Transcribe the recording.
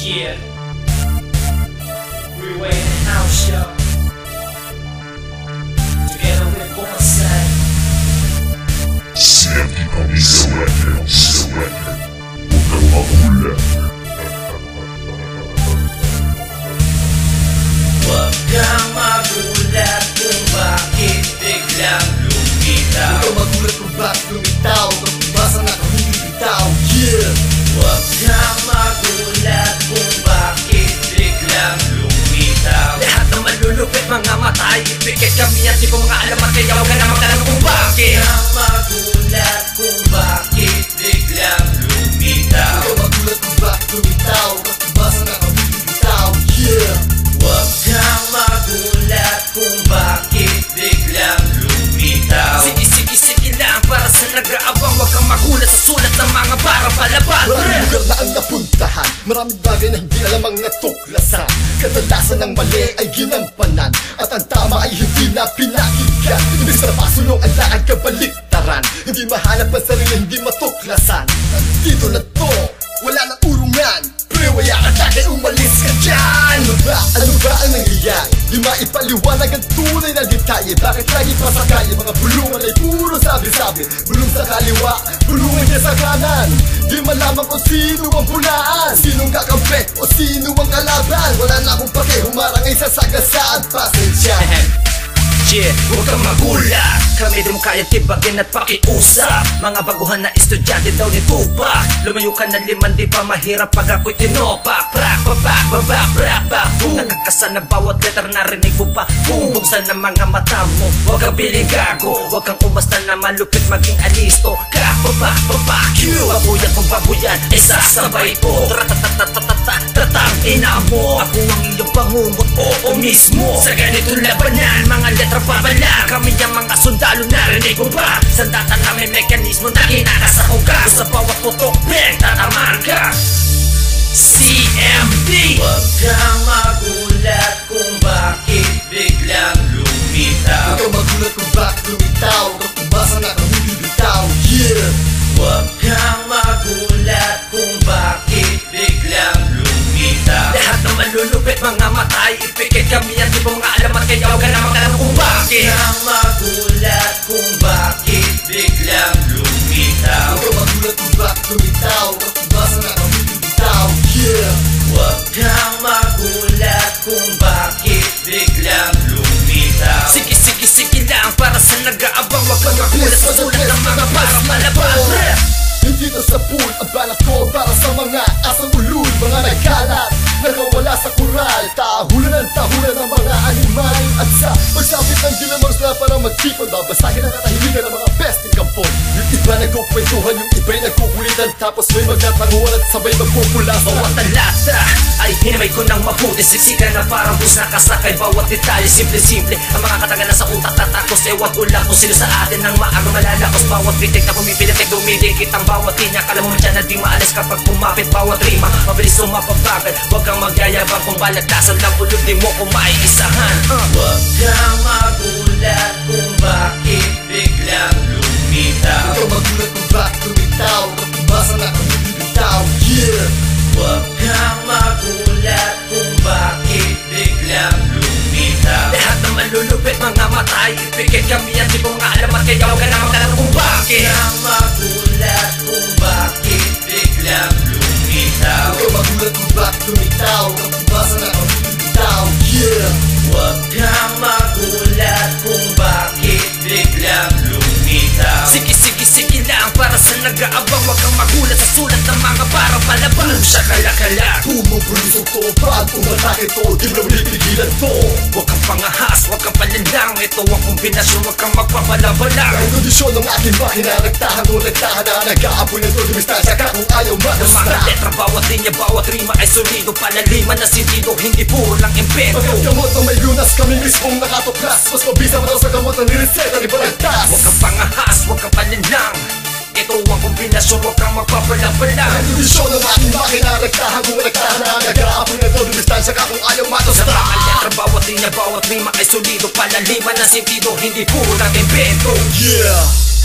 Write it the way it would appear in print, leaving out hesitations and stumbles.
Yeah, Freeway in the house, yo. Together with Bonsai. Siempre camisa record, huwag kang mahula. Huwag kang magulat kung bakit biglang lumitaw. Huwag kang magulat kung bakit lumitaw, kapag basa na kami bibitaw. Yeah! Huwag kang magulat kung bakit biglang lumitaw. Lahat ng malulupit mga matay, ipikit kami at di ko mga alamat, kaya huwag ka na magtanong kung bakit. Huwag kang magulat kung bakit biglang lumitaw. Huwag kang magulat kung bakit lumitaw, kapag basa na kami bibitaw. Yeah! Huwag kang magulat kung bakit biglang lumitaw. Sige lang para sa nag-aabang. Huwag kang magulat sa sulat ng mga barang palaban. Maraming lugar na ang napuntahan, maraming bagay na hindi alam ang natuklasan. Kadalasan ng mali ay ginampanan, at ang tama ay hindi na pinakinggan. Imbis na pasulong ang lakad kabaliktaran, hindi mahanap ang sarili, hindi matuklasan. Dito na to, wala nang urungan. Pre, wala ka kaya umalis ka dyan. Ano ba ang nangyayari? Di maipaliwanag ang tunay na detalye. Bakit lagi pa sa kalye, mga bulungan ay puro sabi-sabi. Bulong sa kaliwa, bulungan niya sa kanan. Di malaman kung sino ang pulaan, sinong kakampi o sino ang kalaban. Wala na akong pake, humarang ay sasagasaan. Pasensya. Yeah, huwag kang magulat, kami di mo kaya tibagin at pakiusap. Mga baguhan na estudyante daw ni Tupac. Lumayo ka na liman, di pa mahirap pag ako'y tinopak. Prak, babak, babak, prak, bak, boom. Nakakasan na bawat letter, narinig mo pa. Boom, buksan ang mga mata mo, huwag kang piling gago. Huwag kang umasta na malupit maging alisto. Krak, babak, babak, you. Babuyan kung babuyan, isasabay ko. Tatang ina mo, ako ang iyong pangumot, oo mismo. Sa ganitong labanan, mga letra babala. Kami ang mga sundalo, narinig mo ba? Sandatan namin mekanismo na kinakasakong ka. Sa bawat putok, bang, tatamaan ka. CMD. Huwag kang magulat kung bakit biglang lumitaw. Huwag kang magulat kung bakit lumitaw, kapag basa na kami bibitaw. Yeah! Huwag kang magulat kung bakit biglang lumitaw. Lahat ng malulupit mga matay, ipikit kami at di mo mga alamat, kaya huwag ka na magtanong kung bakit. Huwag kang magulat kung bakit biglang lumitaw. Huwag kang magulat kung bakit lumitaw, kapag basa na kami bibitaw. Yeah! Huwag kang magulat kung bakit biglang lumitaw. Sige lang para sa nag-aabang. Huwag kang magulat sa sulat ng mga barang palaban. Hindi to sa pool, ang balat ko para sa mga asang ulul, mga nagkalat, nakawala sa kural. Tahulan ng mga animal, at sa pagsapit ng dinamors na para magtipon, babasagin ang katahimikan ng mga besting kampon. Yung iba nagkukwentuhan, yung iba'y nagkukulitan, tapos may magkatanguan at sabay magpupulas. Bawat talata ay hinamay ko ng mabuti, siksikan na parang bus nakasakay. Bawat detalye, simple-simple, ang mga katanganan sa utak tatakos. Ewan ko lang kung sino sa atin ang maaga malalakos. Bawat pitik na pumipilit, dumidikit ang bawat tinya. Kala mo dyan na di maalis kapag pumapit. Bawat rima, mabilis sumapabagal. Huwag kang magyayabang kung balagtasan lang ulod, di mo kung maiisahan. Huwag kang magulat kung bakit biglang lumitaw. Huwag kang magulat kung bakit lumitaw, kapag basa na kami bibitaw. Yeah! Huwag kang magulat kung bakit biglang lumitaw. Lahat ng malulupit mga matay, ipikit kami at di mo mga alamat, kaya huwag ka na magtanong kung bakit. Huwag kang magulat kung bakit biglang lumitaw. Huwag kang magulat kung bakit lumitaw, kapag basa na kami bibitaw. Yeah! Huwag kang magulat kung bakit biglang lumitaw. Sige lang para sa nag-aabang. Huwag kang magulat sa sulat ng mga barang palaban. Sa kalakala, bumubulusok to, pag umatake to, di mo pipigilan to. huwag kang pangahas, huwag kang palinlang. Ito ang kombinasyon, huwag kang magpapalabalang. Ang kondisyon ng aking makina, nagtahan o nagtahan na nag-aapoy na to, dumistansya ka kung ayaw Ng mga matasta. letra, bawat linya, bawat rima ay solido, palaliman na sentido, hindi puro lang impeto. Pagkagamot ng may lunas, kami mismong nakatuklas. Mas mabisa mo daw sa gamot na nireseta ni Balagtas. Huwag kang pangahas, huwag kang palinlang. Ito ang kombinasyon, huwag kang magpapalabalang. Ang kondisyon ng aking makina, nagtahan kung nagtahan na nag-aapoy na to, dumistansya ka kung ayaw Sa matasta. mga letra, bawat linya, bawat rima ay solido, palaliman na sentido, hindi puro lang impeto. Yeah!